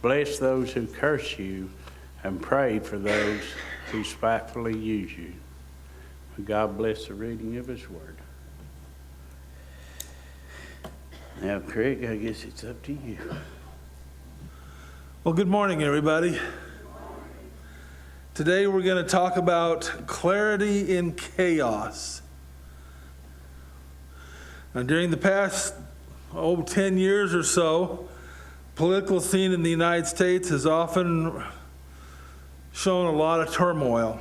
Bless those who curse you, and pray for those who spitefully use you. May God bless the reading of His Word. Now, Craig, I guess it's up to you. Well, good morning, everybody. Today we're going to talk about clarity in chaos. Now, during the past 10 years or so, political scene in the United States has often shown a lot of turmoil.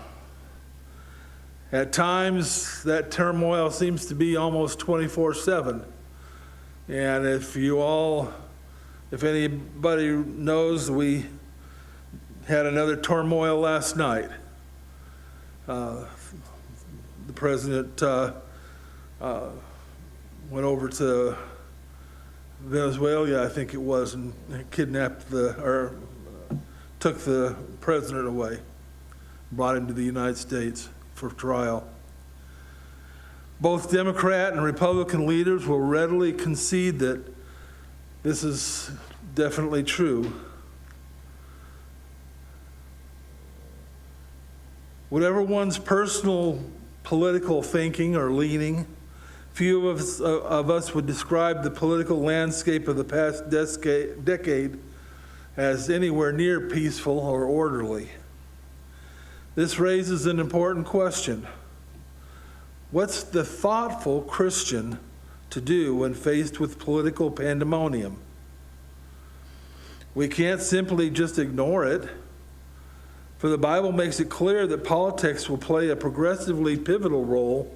At times, that turmoil seems to be almost 24/7. And if anybody knows, we had another turmoil last night. The president went over to Venezuela, I think it was, and kidnapped took the president away, brought him to the United States for trial. Both Democrat and Republican leaders will readily concede that this is definitely true. Whatever one's personal political thinking or leaning, few of us would describe the political landscape of the past decade as anywhere near peaceful or orderly. This raises an important question. What's the thoughtful Christian to do when faced with political pandemonium? We can't simply just ignore it, for the Bible makes it clear that politics will play a progressively pivotal role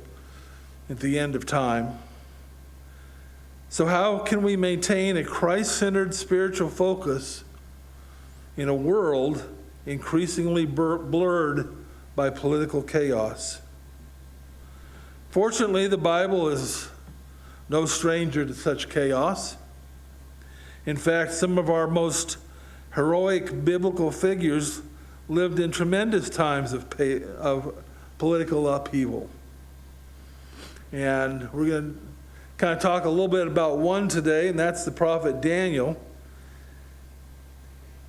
at the end of time. So how can we maintain a Christ-centered spiritual focus in a world increasingly blurred by political chaos? Fortunately, the Bible is no stranger to such chaos. In fact, some of our most heroic biblical figures lived in tremendous times of political upheaval. And we're going to kind of talk a little bit about one today, and that's the prophet Daniel.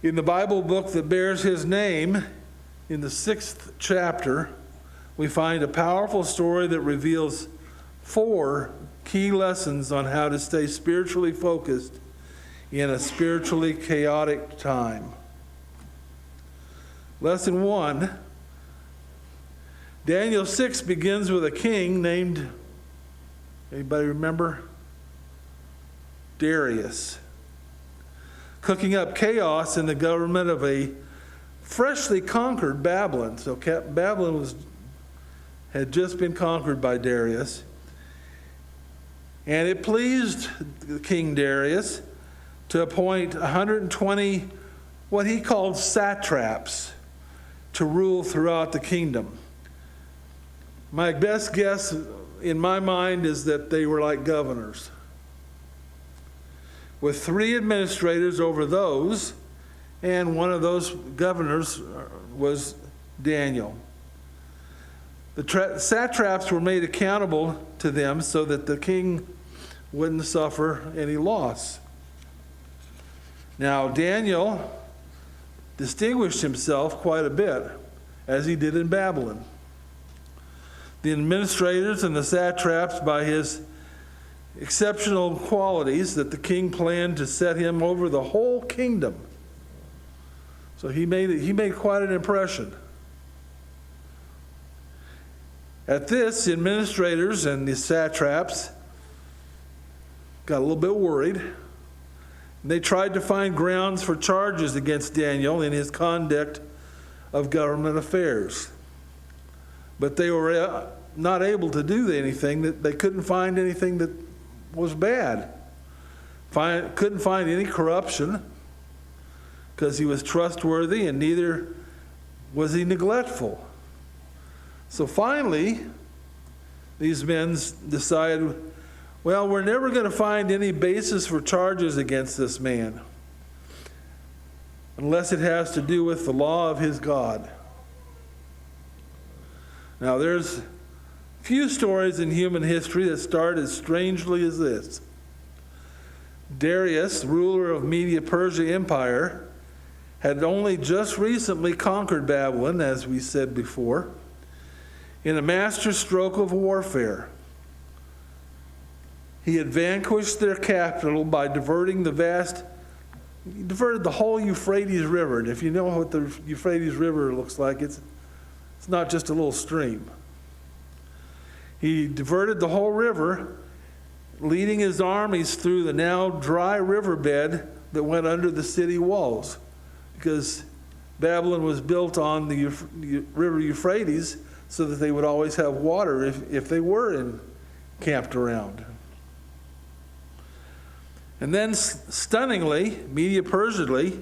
In the Bible book that bears his name, in the 6th chapter, we find a powerful story that reveals 4 key lessons on how to stay spiritually focused in a spiritually chaotic time. Lesson 1, Daniel 6 begins with a king named, anybody remember? Darius, cooking up chaos in the government of a freshly conquered Babylon. So Babylon had just been conquered by Darius. And it pleased King Darius to appoint 120 what he called satraps to rule throughout the kingdom. My best guess in my mind is that they were like governors, with 3 administrators over those, and one of those governors was Daniel. The satraps were made accountable to them so that the king wouldn't suffer any loss. Now, Daniel distinguished himself quite a bit, as he did in Babylon. The administrators and the satraps, by his exceptional qualities, that the king planned to set him over the whole kingdom. So he made quite an impression. At this, the administrators and the satraps got a little bit worried. They tried to find grounds for charges against Daniel in his conduct of government affairs. But they were not able to do anything. That they couldn't find anything that was bad. Couldn't find any corruption, because he was trustworthy and neither was he neglectful. So finally, these men decided, well, we're never going to find any basis for charges against this man unless it has to do with the law of his God. Now, there's few stories in human history that start as strangely as this. Darius, ruler of Media-Persia Empire, had only just recently conquered Babylon, as we said before, in a master stroke of warfare. He had vanquished their capital by diverted the whole Euphrates River. And if you know what the Euphrates River looks like, it's not just a little stream. He diverted the whole river, leading his armies through the now dry riverbed that went under the city walls, because Babylon was built on the river Euphrates so that they would always have water if they were camped around. And then, stunningly, Medo-Persia,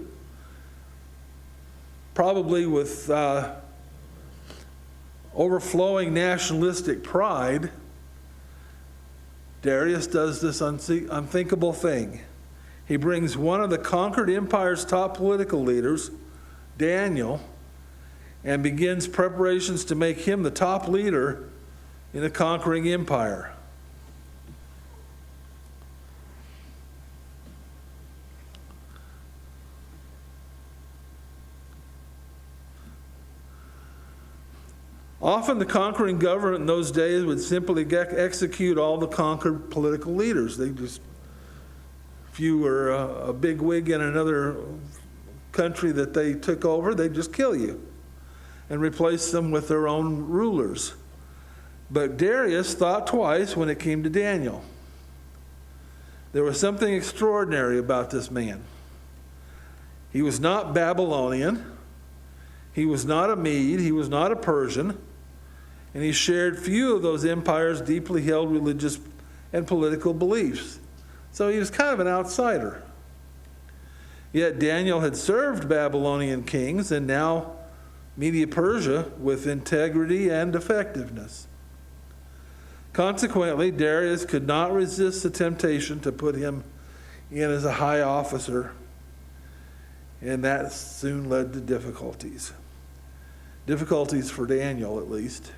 probably with overflowing nationalistic pride, Darius does this unthinkable thing. He brings one of the conquered empire's top political leaders, Daniel, and begins preparations to make him the top leader in a conquering empire. Often the conquering government in those days would simply execute all the conquered political leaders. If you were a bigwig in another country that they took over, they'd just kill you and replace them with their own rulers. But Darius thought twice when it came to Daniel. There was something extraordinary about this man. He was not Babylonian. He was not a Mede. He was not a Persian. And he shared few of those empires' deeply held religious and political beliefs. So he was kind of an outsider. Yet Daniel had served Babylonian kings and now Medo-Persia with integrity and effectiveness. Consequently, Darius could not resist the temptation to put him in as a high officer, and that soon led to difficulties. Difficulties for Daniel, at least.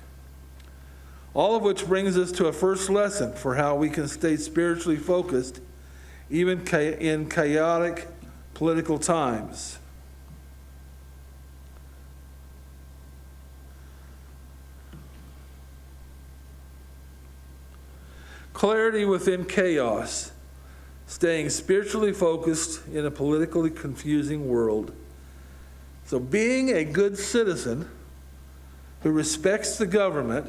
All of which brings us to a first lesson for how we can stay spiritually focused even in chaotic political times. Clarity within chaos, staying spiritually focused in a politically confusing world. So being a good citizen who respects the government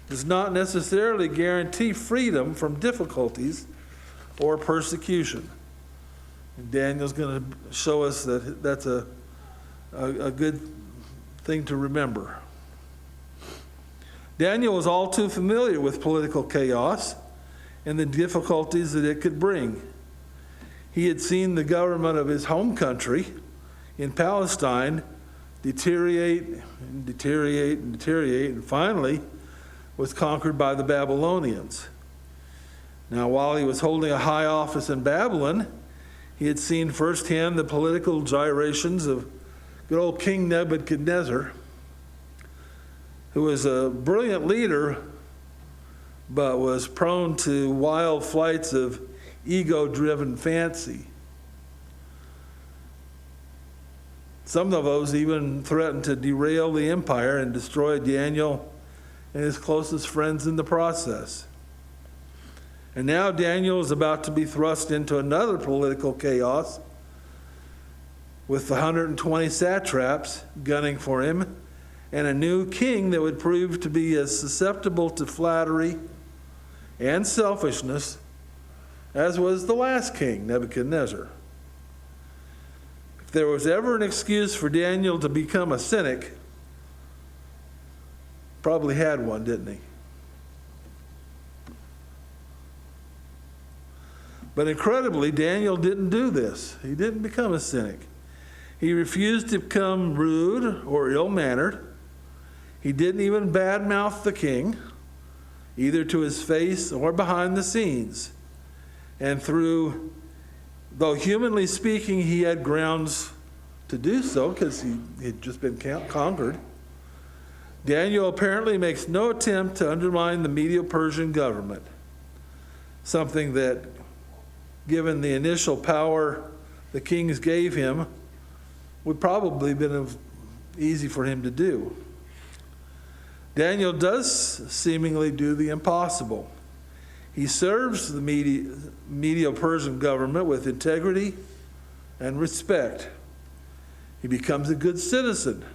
does not necessarily guarantee freedom from difficulties or persecution. And Daniel's going to show us that that's a good thing to remember. Daniel was all too familiar with political chaos and the difficulties that it could bring. He had seen the government of his home country in Palestine deteriorate, and finally was conquered by the Babylonians. Now, while he was holding a high office in Babylon, he had seen firsthand the political gyrations of good old King Nebuchadnezzar, who was a brilliant leader, but was prone to wild flights of ego-driven fancy. Some of those even threatened to derail the empire and destroy Daniel and his closest friends in the process. And now Daniel is about to be thrust into another political chaos with the 120 satraps gunning for him and a new king that would prove to be as susceptible to flattery and selfishness as was the last king, Nebuchadnezzar. If there was ever an excuse for Daniel to become a cynic, probably had one, didn't he? But incredibly, Daniel didn't do this. He didn't become a cynic. He refused to become rude or ill-mannered. He didn't even badmouth the king, either to his face or behind the scenes. And though humanly speaking, he had grounds to do so because he had just been conquered, Daniel apparently makes no attempt to undermine the Medo-Persian government, something that, given the initial power the kings gave him, would probably been easy for him to do. Daniel does seemingly do the impossible. He serves the Medo-Persian government with integrity and respect. He becomes a good citizen.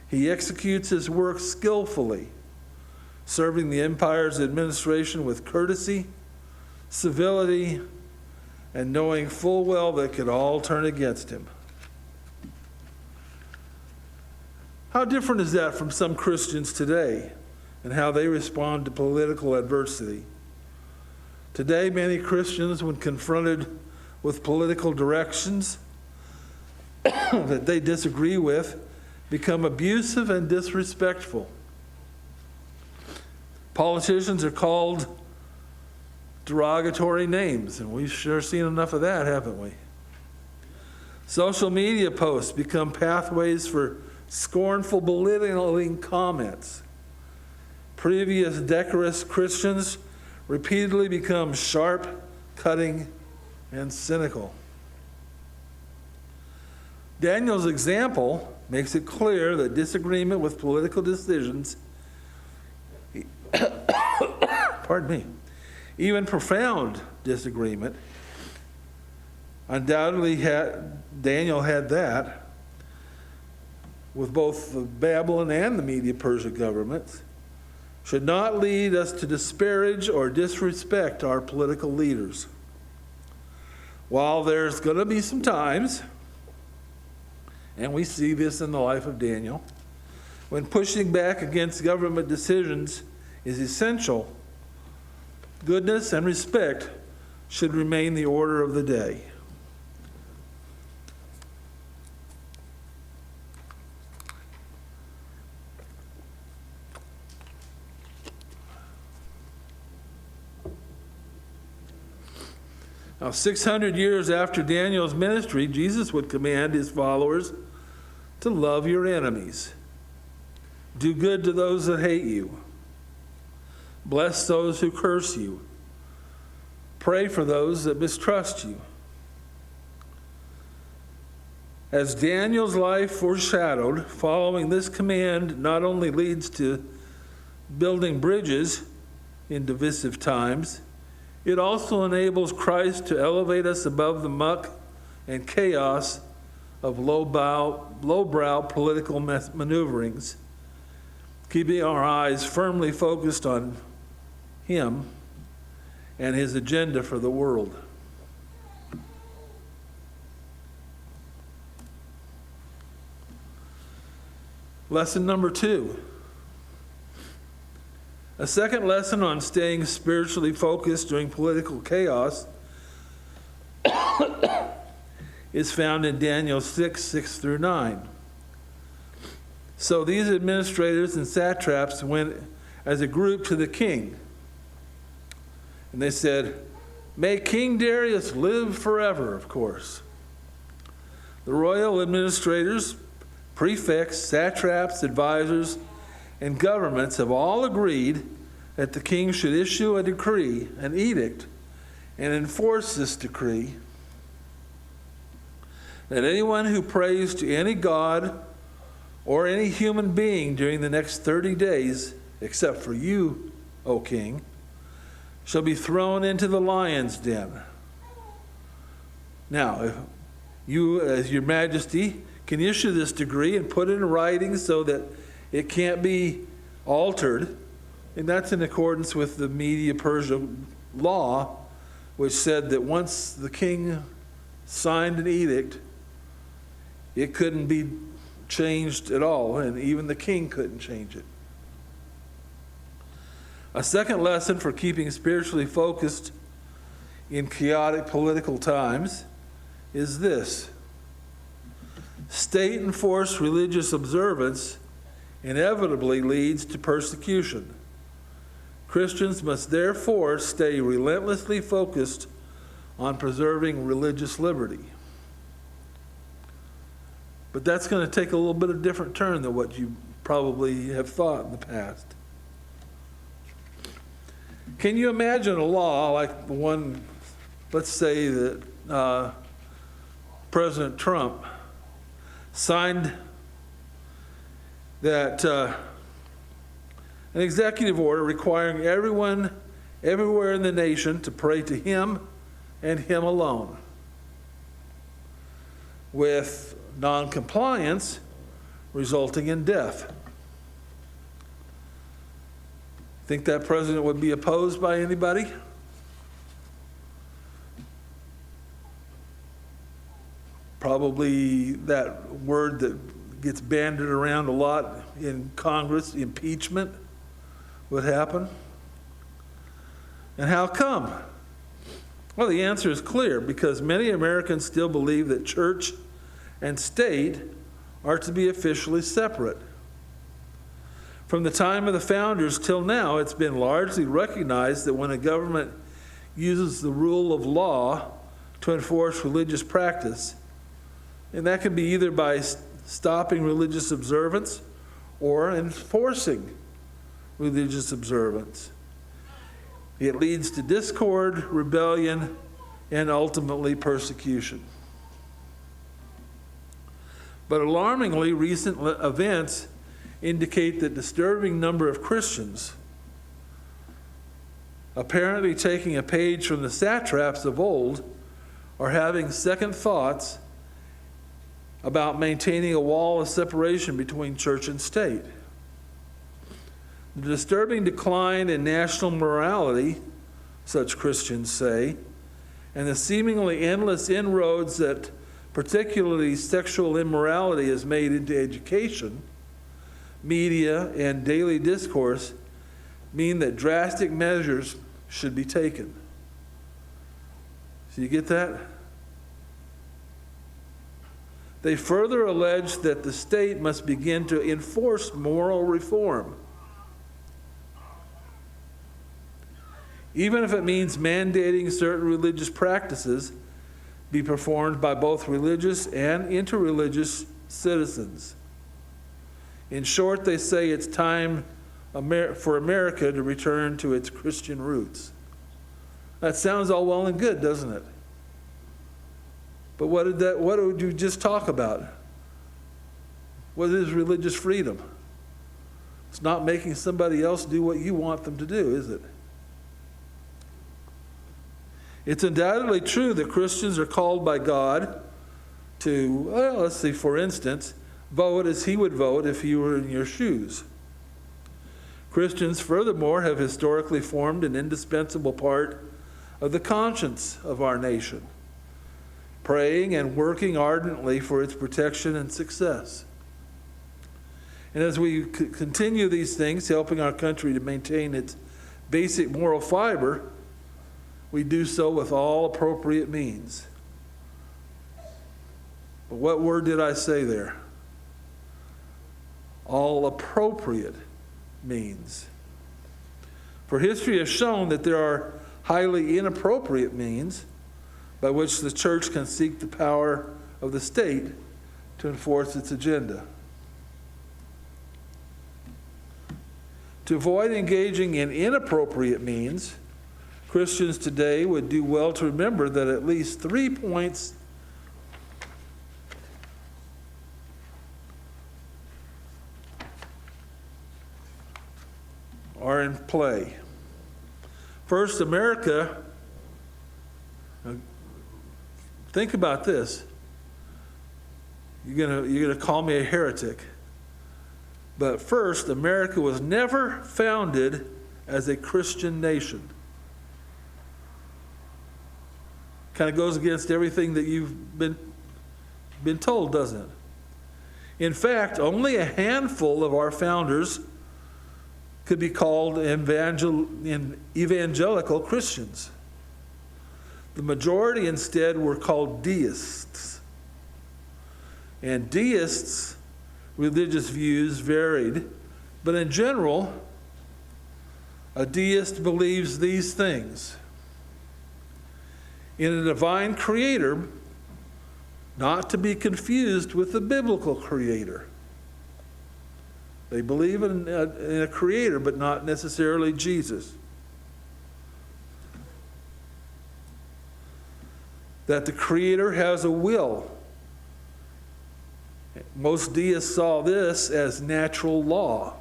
He executes his work skillfully, serving the empire's administration with courtesy, civility, and knowing full well that it could all turn against him. How different is that from some Christians today and how they respond to political adversity? Today, many Christians, when confronted with political directions that they disagree with, become abusive and disrespectful. Politicians are called derogatory names, and we've sure seen enough of that, haven't we? Social media posts become pathways for scornful, belittling comments. Previous decorous Christians repeatedly become sharp, cutting, and cynical. Daniel's example makes it clear that disagreement with political decisions, pardon me, even profound disagreement, undoubtedly Daniel had that with both the Babylon and the Medo-Persia governments, should not lead us to disparage or disrespect our political leaders. While there's going to be some times, and we see this in the life of Daniel, when pushing back against government decisions is essential, goodness and respect should remain the order of the day. Now, 600 years after Daniel's ministry, Jesus would command his followers to love your enemies, do good to those that hate you, bless those who curse you, pray for those that mistrust you. As Daniel's life foreshadowed, following this command not only leads to building bridges in divisive times, it also enables Christ to elevate us above the muck and chaos of lowbrow political maneuverings, keeping our eyes firmly focused on Him and His agenda for the world. Lesson number 2. A second lesson on staying spiritually focused during political chaos is found in Daniel 6:6-9. So these administrators and satraps went as a group to the king. And they said, "May King Darius live forever," of course. The royal administrators, prefects, satraps, advisors, and governments have all agreed that the king should issue a decree, an edict, and enforce this decree that anyone who prays to any god or any human being during the next 30 days, except for you, O king, shall be thrown into the lion's den. Now, if you, as your majesty, can issue this decree and put it in writing so that it can't be altered, and that's in accordance with the Medo-Persia law, which said that once the king signed an edict, it couldn't be changed at all, and even the king couldn't change it. A second lesson for keeping spiritually focused in chaotic political times is this: state-enforced religious observance inevitably leads to persecution. Christians must therefore stay relentlessly focused on preserving religious liberty. But that's going to take a little bit of different turn than what you probably have thought in the past. Can you imagine a law like the one, let's say that President Trump signed that an executive order requiring everyone everywhere in the nation to pray to him and him alone. With non-compliance resulting in death. Think that president would be opposed by anybody? Probably that word that gets bandied around a lot in Congress, impeachment, would happen. And how come? Well, the answer is clear, because many Americans still believe that church and state are to be officially separate. From the time of the founders till now, it's been largely recognized that when a government uses the rule of law to enforce religious practice, and that can be either by stopping religious observance or enforcing religious observance, it leads to discord, rebellion, and ultimately persecution. But alarmingly, recent events indicate that a disturbing number of Christians, apparently taking a page from the satraps of old, are having second thoughts about maintaining a wall of separation between church and state. The disturbing decline in national morality, such Christians say, and the seemingly endless inroads that particularly sexual immorality has made into education, media, and daily discourse mean that drastic measures should be taken. So you get that? They further allege that the state must begin to enforce moral reform, even if it means mandating certain religious practices be performed by both religious and interreligious citizens. In short, they say it's time for America to return to its Christian roots. That sounds all well and good, doesn't it? But what did you just talk about? What is religious freedom? It's not making somebody else do what you want them to do, is it? It's undoubtedly true that Christians are called by God to, well, let's see, for instance, vote as he would vote if he were in your shoes. Christians, furthermore, have historically formed an indispensable part of the conscience of our nation, praying and working ardently for its protection and success. And as we continue these things, helping our country to maintain its basic moral fiber, we do so with all appropriate means. But what word did I say there? All appropriate means. For history has shown that there are highly inappropriate means by which the church can seek the power of the state to enforce its agenda. To avoid engaging in inappropriate means, Christians today would do well to remember that at least 3 points are in play. First, America, think about this. You're gonna call me a heretic. But first, America was never founded as a Christian nation. Kind of goes against everything that you've been told, doesn't it? In fact, only a handful of our founders could be called evangelical Christians. The majority instead were called deists. And deists' religious views varied, but in general, a deist believes these things: in a divine creator, not to be confused with the biblical creator. They believe in a creator, but not necessarily Jesus. That the creator has a will Most deists saw this as natural law.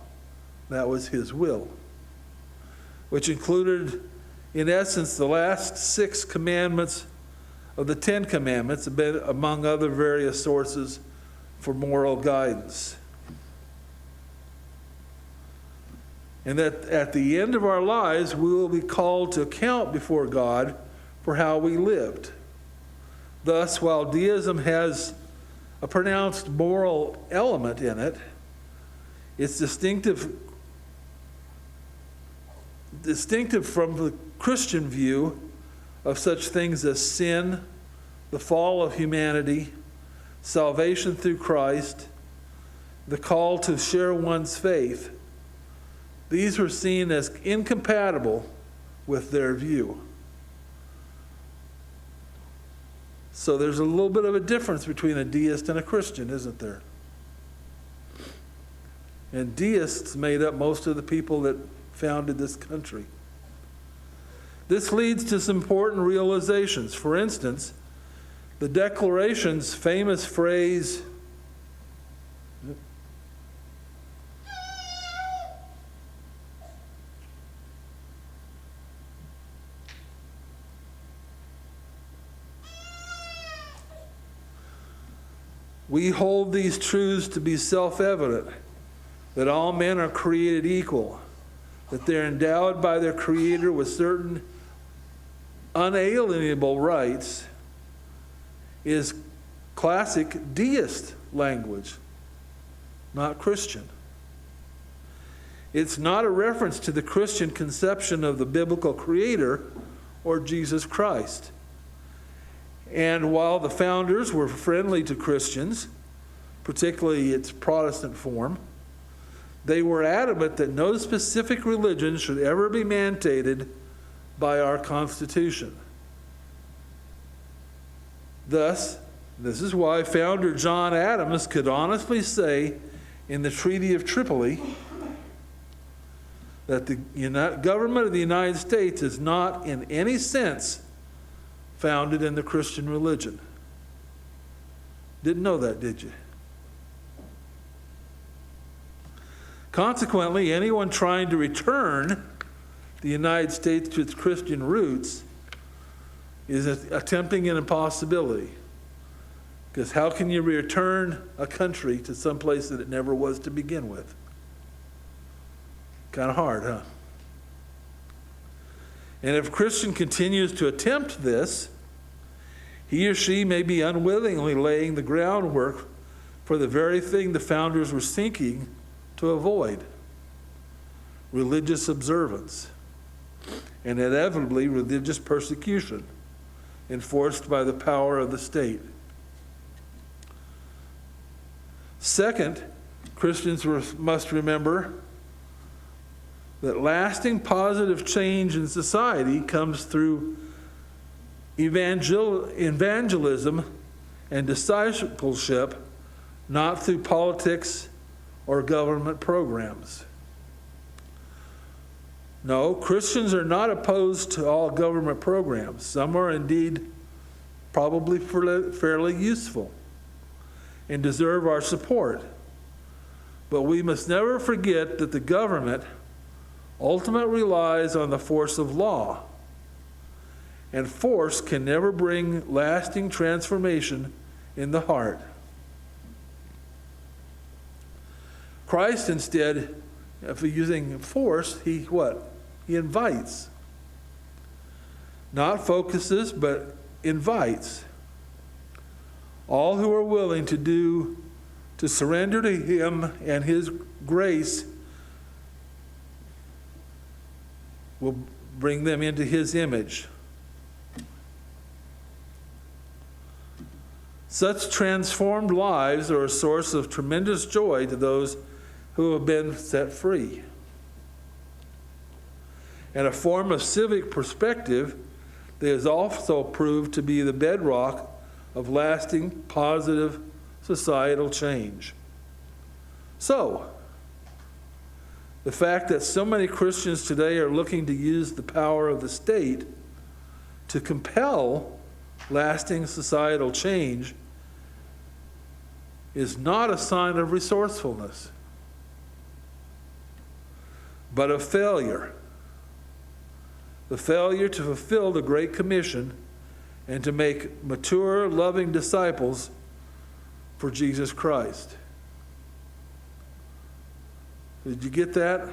That was his will, which included, in essence, the last 6 commandments of the 10 commandments, among other various sources for moral guidance. And that at the end of our lives, we will be called to account before God for how we lived. Thus, while deism has a pronounced moral element in it, it's distinctive from the Christian view of such things as sin, the fall of humanity, salvation through Christ, the call to share one's faith. These were seen as incompatible with their view. So there's a little bit of a difference between a deist and a Christian, isn't there? And deists made up most of the people that founded this country. This leads to some important realizations. For instance, the Declaration's famous phrase, "We hold these truths to be self-evident, that all men are created equal, that they're endowed by their Creator with certain unalienable rights," is classic deist language, not Christian. It's not a reference to the Christian conception of the biblical Creator or Jesus Christ. And while the founders were friendly to Christians, particularly its Protestant form, they were adamant that no specific religion should ever be mandated by our Constitution. Thus, this is why founder John Adams could honestly say in the Treaty of Tripoli that the government of the United States is not in any sense founded in the Christian religion. Didn't know that, did you? Consequently, anyone trying to return the United States to its Christian roots is attempting an impossibility. Because how can you return a country to some place that it never was to begin with? Kind of hard, huh? And if a Christian continues to attempt this, he or she may be unwillingly laying the groundwork for the very thing the founders were seeking to avoid: religious observance, and inevitably religious persecution enforced by the power of the state. Second, Christians must remember that lasting positive change in society comes through evangelism and discipleship, not through politics or government programs. No, Christians are not opposed to all government programs. Some are indeed probably fairly useful and deserve our support. But we must never forget that the government ultimately relies on the force of law, and force can never bring lasting transformation in the heart. Christ, instead, if he's using force, he what? He invites. Not focuses, but invites. All who are willing to surrender to him and his grace will bring them into his image. Such transformed lives are a source of tremendous joy to those who have been set free, and a form of civic perspective that has also proved to be the bedrock of lasting positive societal change. So, the fact that so many Christians today are looking to use the power of the state to compel lasting societal change is not a sign of resourcefulness, but of failure. The failure to fulfill the Great Commission and to make mature, loving disciples for Jesus Christ. Did you get that?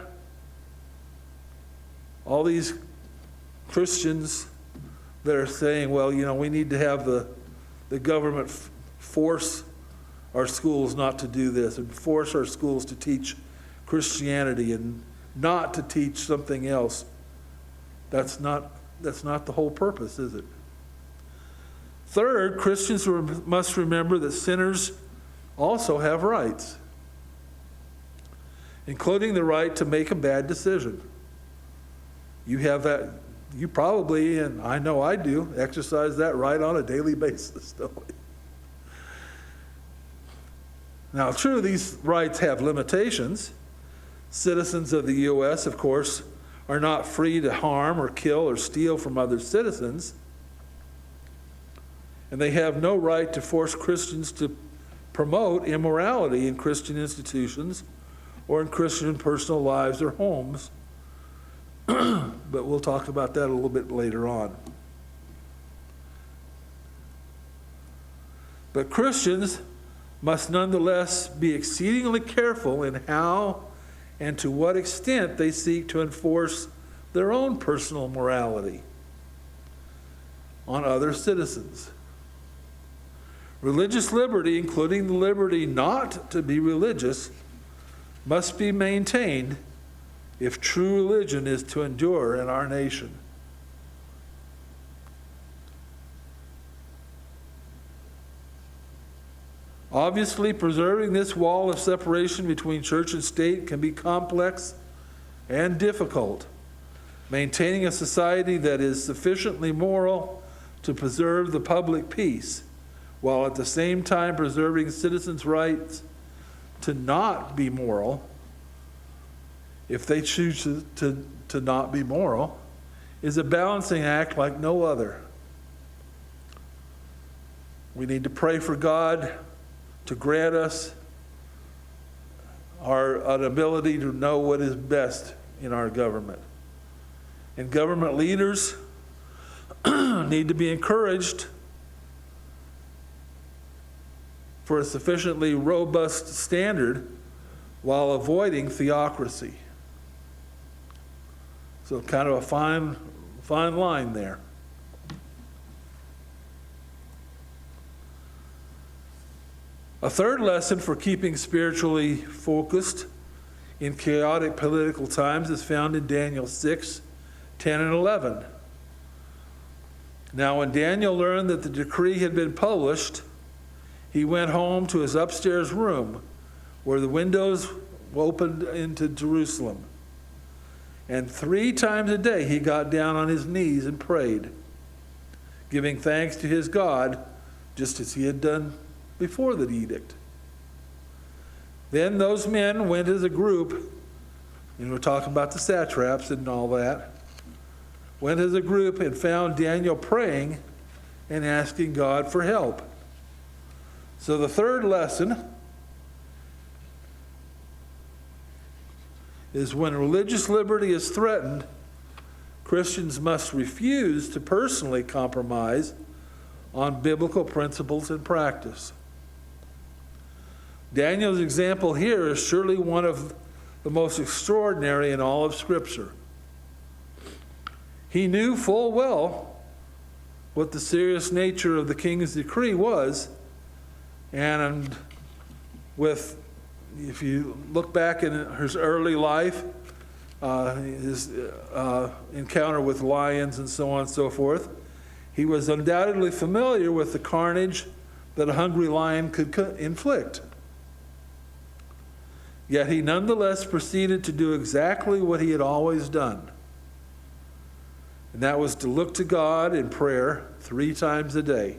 All these Christians that are saying, well, we need to have the government force our schools not to do this and force our schools to teach Christianity and not to teach something else. That's not the whole purpose, is it? Third, Christians must remember that sinners also have rights, including the right to make a bad decision. You have that, you probably, and I know I do, exercise that right on a daily basis, don't we? Now, true, these rights have limitations. Citizens of the U.S., of course, are not free to harm or kill or steal from other citizens. And they have no right to force Christians to promote immorality in Christian institutions or in Christian personal lives or homes. But we'll talk about that a little bit later on. But Christians must nonetheless be exceedingly careful in how and to what extent they seek to enforce their own personal morality on other citizens. Religious liberty, including the liberty not to be religious, must be maintained if true religion is to endure in our nation. Obviously, preserving this wall of separation between church and state can be complex and difficult. Maintaining a society that is sufficiently moral to preserve the public peace, while at the same time preserving citizens' rights to not be moral, if they choose to not be moral, is a balancing act like no other. We need to pray for God to grant us an ability to know what is best in our government. And government leaders need to be encouraged for a sufficiently robust standard while avoiding theocracy. So kind of a fine line there. A third lesson for keeping spiritually focused in chaotic political times is found in Daniel 6, 10 and 11. Now, when Daniel learned that the decree had been published, he went home to his upstairs room where the windows opened into Jerusalem. And 3 times a day he got down on his knees and prayed, giving thanks to his God, just as he had done before the edict. Then those men went as a group, and we're talking about the satraps and all that, went as a group and found Daniel praying and asking God for help. So the third lesson is when religious liberty is threatened, Christians must refuse to personally compromise on biblical principles and practice. Daniel's example here is surely one of the most extraordinary in all of Scripture. He knew full well what the serious nature of the king's decree was, and if you look back in his early life, his encounter with lions and so on and so forth, he was undoubtedly familiar with the carnage that a hungry lion could inflict. Yet he nonetheless proceeded to do exactly what he had always done. And that was to look to God in prayer 3 times a day.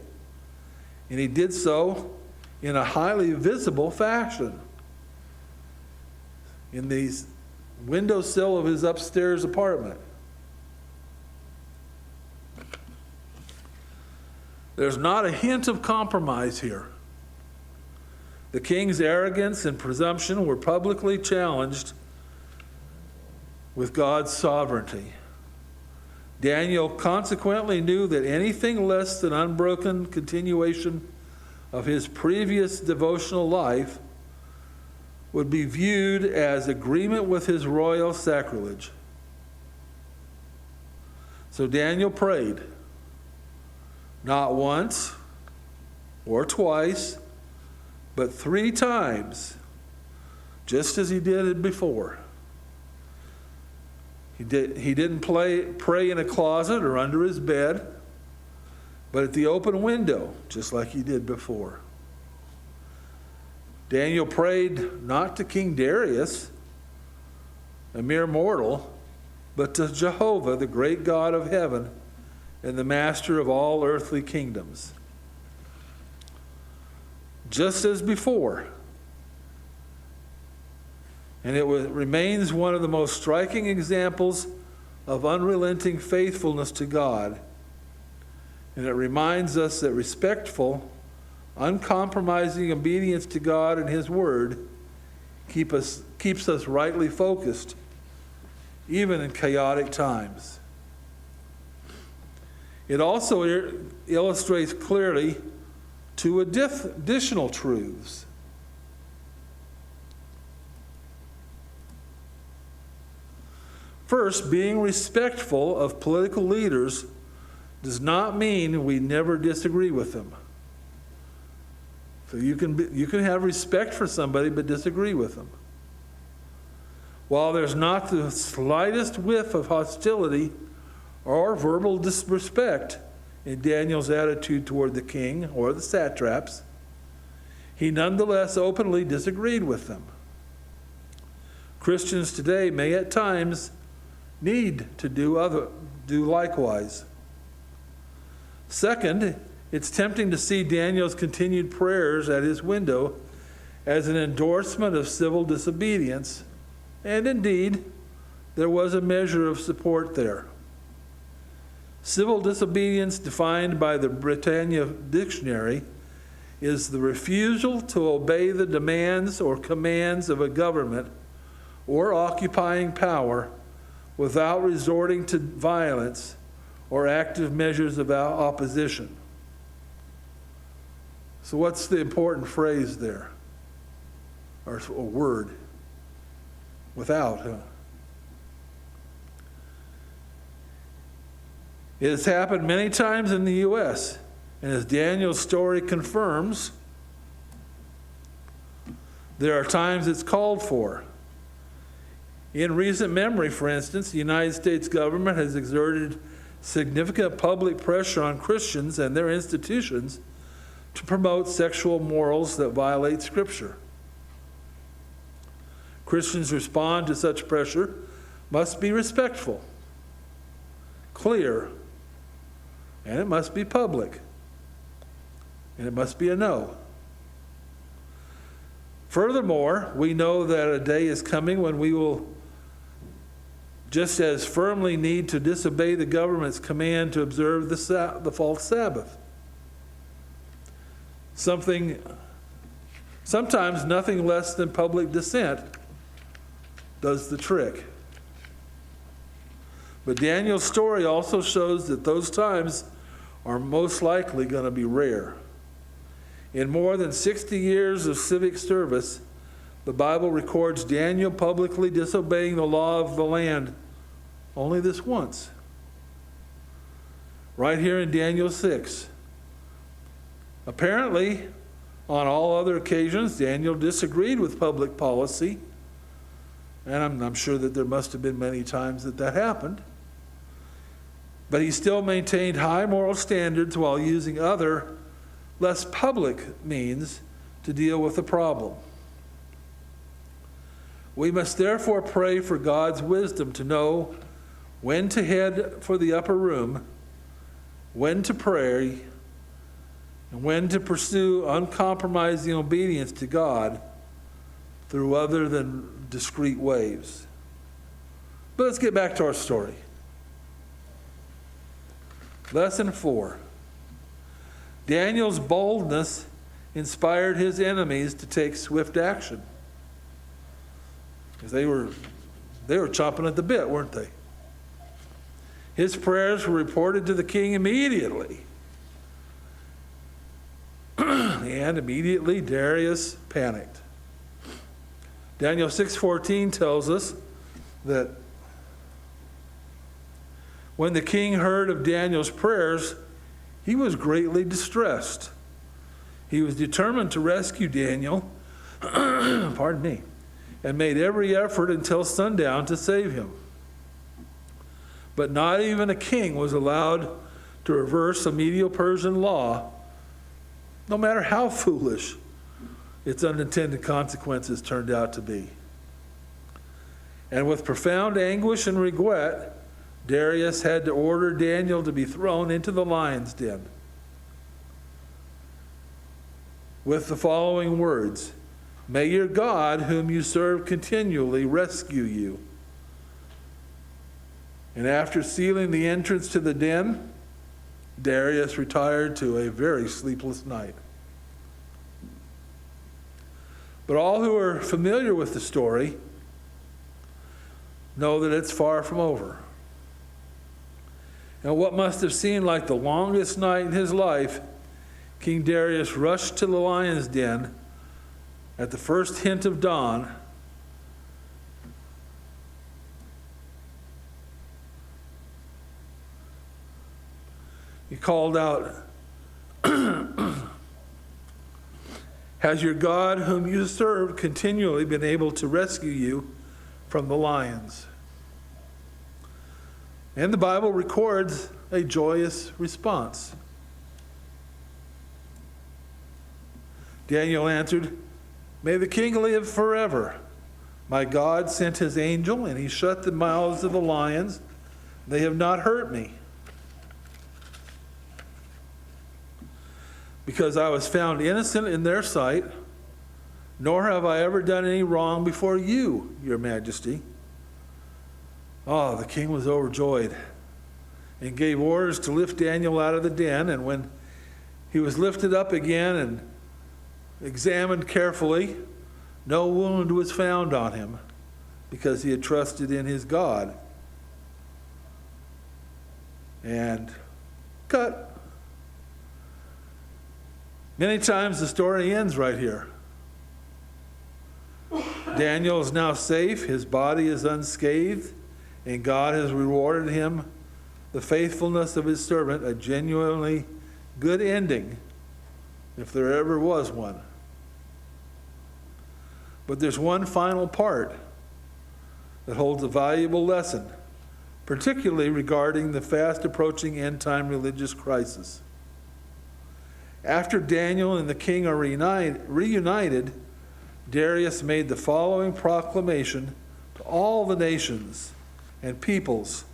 And he did so in a highly visible fashion. In the windowsill of his upstairs apartment. There's not a hint of compromise here. The king's arrogance and presumption were publicly challenged with God's sovereignty. Daniel consequently knew that anything less than unbroken continuation of his previous devotional life would be viewed as agreement with his royal sacrilege. So Daniel prayed, not once or twice, but 3 times, just as he did it before. He didn't pray in a closet or under his bed, but at the open window, just like he did before. Daniel prayed not to King Darius, a mere mortal, but to Jehovah, the great God of heaven and the master of all earthly kingdoms. Just as before. And it remains one of the most striking examples of unrelenting faithfulness to God. And it reminds us that respectful, uncompromising obedience to God and His Word keeps us rightly focused, even in chaotic times. It also illustrates clearly 2 additional truths. First, being respectful of political leaders does not mean we never disagree with them. So you can have respect for somebody but disagree with them. While there's not the slightest whiff of hostility or verbal disrespect in Daniel's attitude toward the king or the satraps, he nonetheless openly disagreed with them. Christians today may at times need to do likewise. Second, it's tempting to see Daniel's continued prayers at his window as an endorsement of civil disobedience, and indeed, there was a measure of support there. Civil disobedience, defined by the Britannia Dictionary, is the refusal to obey the demands or commands of a government or occupying power without resorting to violence or active measures of opposition. So what's the important phrase there? Or a word? Without, huh? It has happened many times in the U.S., and as Daniel's story confirms, there are times it's called for. In recent memory, for instance, the United States government has exerted significant public pressure on Christians and their institutions to promote sexual morals that violate Scripture. Christians respond to such pressure must be respectful, clear, and it must be public, and it must be a no. Furthermore, we know that a day is coming when we will just as firmly need to disobey the government's command to observe the false Sabbath. Sometimes nothing less than public dissent does the trick. But Daniel's story also shows that those times are most likely going to be rare. In more than 60 years of civic service, the Bible records Daniel publicly disobeying the law of the land only this once. Right here in Daniel 6. Apparently, on all other occasions, Daniel disagreed with public policy, and I'm sure that there must have been many times that happened. But he still maintained high moral standards while using other, less public means to deal with the problem. We must therefore pray for God's wisdom to know when to head for the upper room, when to pray, and when to pursue uncompromising obedience to God through other than discreet ways. But let's get back to our story. Lesson 4. Daniel's boldness inspired his enemies to take swift action. Because they were chomping at the bit, weren't they? His prayers were reported to the king immediately. And immediately Darius panicked. Daniel 6:14 tells us that when the king heard of Daniel's prayers, he was greatly distressed. He was determined to rescue Daniel, pardon me, and made every effort until sundown to save him. But not even a king was allowed to reverse a Medo-Persian law, no matter how foolish its unintended consequences turned out to be. And with profound anguish and regret, Darius had to order Daniel to be thrown into the lion's den with the following words: "May your God, whom you serve continually, rescue you." And after sealing the entrance to the den, Darius retired to a very sleepless night. But all who are familiar with the story know that it's far from over. And what must have seemed like the longest night in his life, King Darius rushed to the lion's den at the first hint of dawn. He called out, "Has your God, whom you serve, continually been able to rescue you from the lions?" And the Bible records a joyous response. Daniel answered, "May the king live forever. My God sent his angel, and he shut the mouths of the lions. They have not hurt me, because I was found innocent in their sight, nor have I ever done any wrong before you, your majesty." Oh, the king was overjoyed and gave orders to lift Daniel out of the den. And when he was lifted up again and examined carefully, no wound was found on him, because he had trusted in his God. And cut. Many times the story ends right here. Daniel is now safe, his body is unscathed, and God has rewarded him the faithfulness of his servant, a genuinely good ending, if there ever was one. But there's one final part that holds a valuable lesson, particularly regarding the fast approaching end-time religious crisis. After Daniel and the king are reunited, Darius made the following proclamation to all the nations and peoples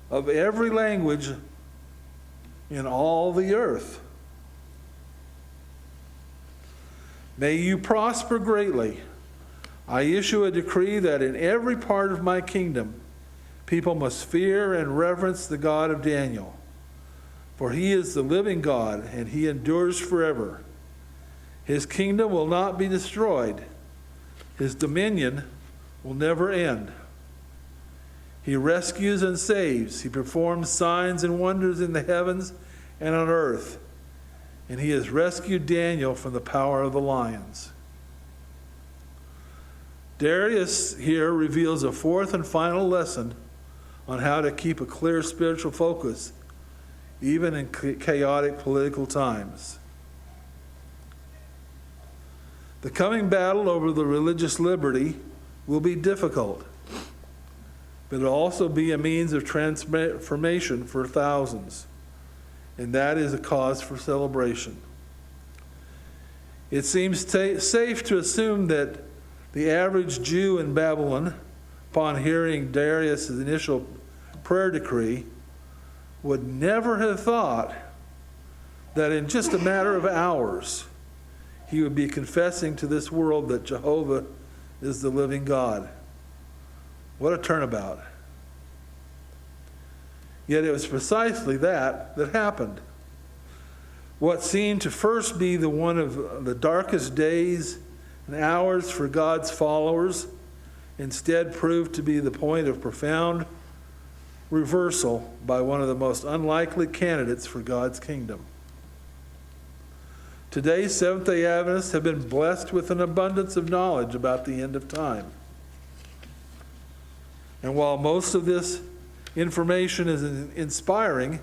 of every language in all the earth. "May you prosper greatly. I issue a decree that in every part of my kingdom, people must fear and reverence the God of Daniel. For he is the living God, and he endures forever. His kingdom will not be destroyed. His dominion will never end. He rescues and saves. He performs signs and wonders in the heavens and on earth. And he has rescued Daniel from the power of the lions." Darius here reveals a fourth and final lesson on how to keep a clear spiritual focus, even in chaotic political times. The coming battle over the religious liberty will be difficult, but it'll also be a means of transformation for thousands, and that is a cause for celebration. It seems safe to assume that the average Jew in Babylon, upon hearing Darius' initial prayer decree, would never have thought that in just a matter of hours he would be confessing to this world that Jehovah is the living God. What a turnabout. Yet it was precisely that happened. What seemed to first be the one of the darkest days and hours for God's followers instead proved to be the point of profound reversal by one of the most unlikely candidates for God's kingdom. Today, Seventh-day Adventists have been blessed with an abundance of knowledge about the end of time. And while most of this information is inspiring,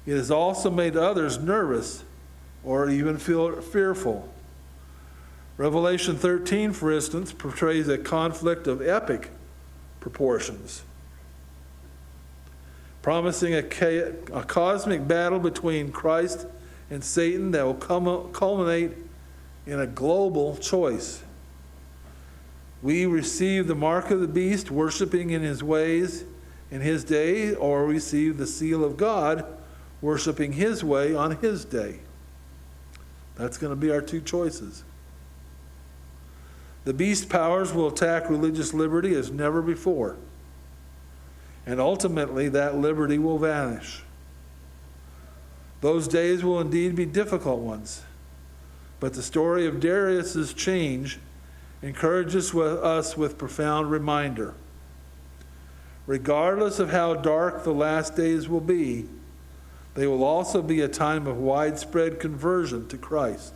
it has also made others nervous or even feel fearful. Revelation 13, for instance, portrays a conflict of epic proportions, promising a cosmic battle between Christ and Satan that will culminate in a global choice. We receive the mark of the beast, worshiping in his ways in his day, or receive the seal of God, worshiping his way on his day. That's going to be our two choices. The beast powers will attack religious liberty as never before. And ultimately, that liberty will vanish. Those days will indeed be difficult ones. But the story of Darius's change encourages us with profound reminder. Regardless of how dark the last days will be, they will also be a time of widespread conversion to Christ,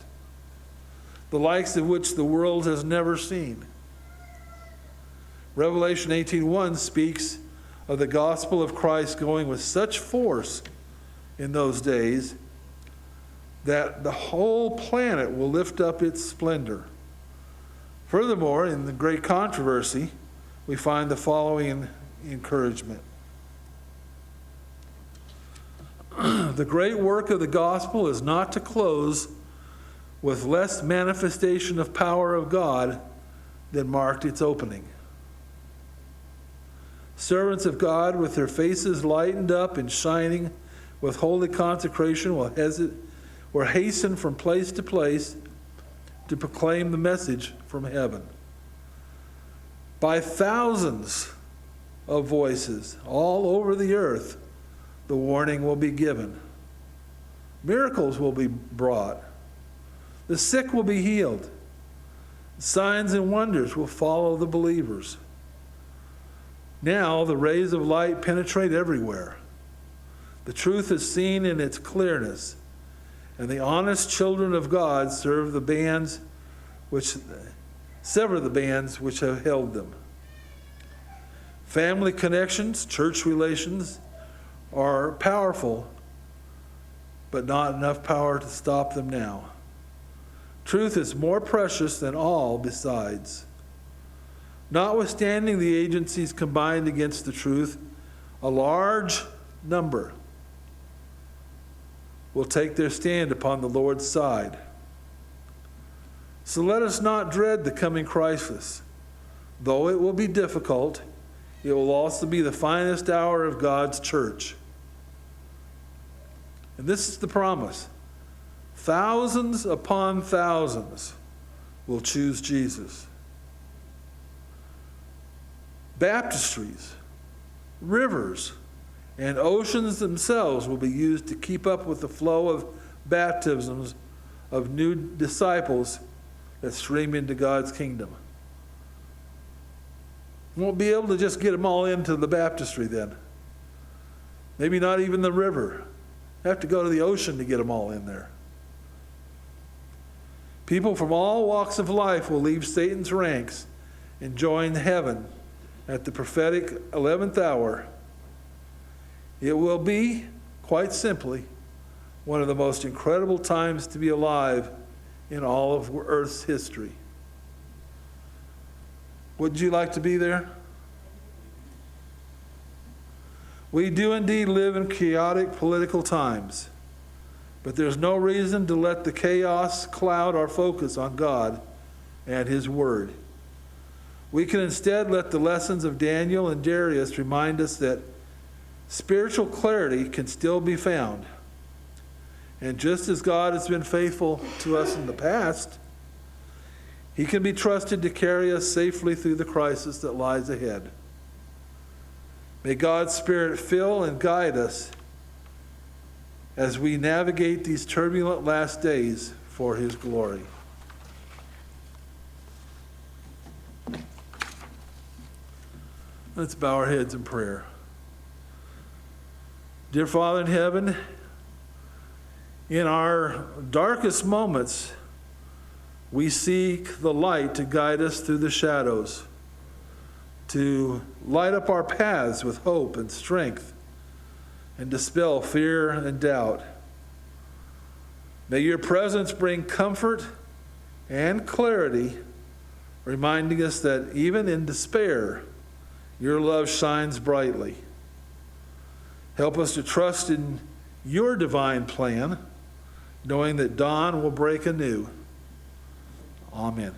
the likes of which the world has never seen. Revelation 18:1 speaks of the gospel of Christ going with such force in those days that the whole planet will lift up its splendor. Furthermore, in the great controversy, we find the following encouragement. The great work of the gospel is not to close with less manifestation of power of God than marked its opening. Servants of God, with their faces lightened up and shining with holy consecration, will hasten from place to place to proclaim the message from heaven. By thousands of voices all over the earth, the warning will be given. Miracles will be brought. The sick will be healed. Signs and wonders will follow the believers. Now the rays of light penetrate everywhere. The truth is seen in its clearness, and the honest children of God sever the bands which have held them. Family connections, church relations are powerful, but not enough power to stop them now. Truth is more precious than all besides. Notwithstanding the agencies combined against the truth, a large number will take their stand upon the Lord's side. So let us not dread the coming crisis. Though it will be difficult, it will also be the finest hour of God's church. And this is the promise. Thousands upon thousands will choose Jesus. Baptistries, rivers, and oceans themselves will be used to keep up with the flow of baptisms of new disciples that stream into God's kingdom. We won't be able to just get them all into the baptistry then. Maybe not even the river. Have to go to the ocean to get them all in there. People from all walks of life will leave Satan's ranks and join heaven at the prophetic 11th hour. It will be, quite simply, one of the most incredible times to be alive in all of Earth's history. Would you like to be there? We do indeed live in chaotic political times, but there's no reason to let the chaos cloud our focus on God and His Word. We can instead let the lessons of Daniel and Darius remind us that spiritual clarity can still be found. And just as God has been faithful to us in the past, He can be trusted to carry us safely through the crisis that lies ahead. May God's Spirit fill and guide us as we navigate these turbulent last days for his glory. Let's bow our heads in prayer. Dear Father in heaven, in our darkest moments, we seek the light to guide us through the shadows, to light up our paths with hope and strength, and dispel fear and doubt. May your presence bring comfort and clarity, reminding us that even in despair, your love shines brightly. Help us to trust in your divine plan, knowing that dawn will break anew. Amen.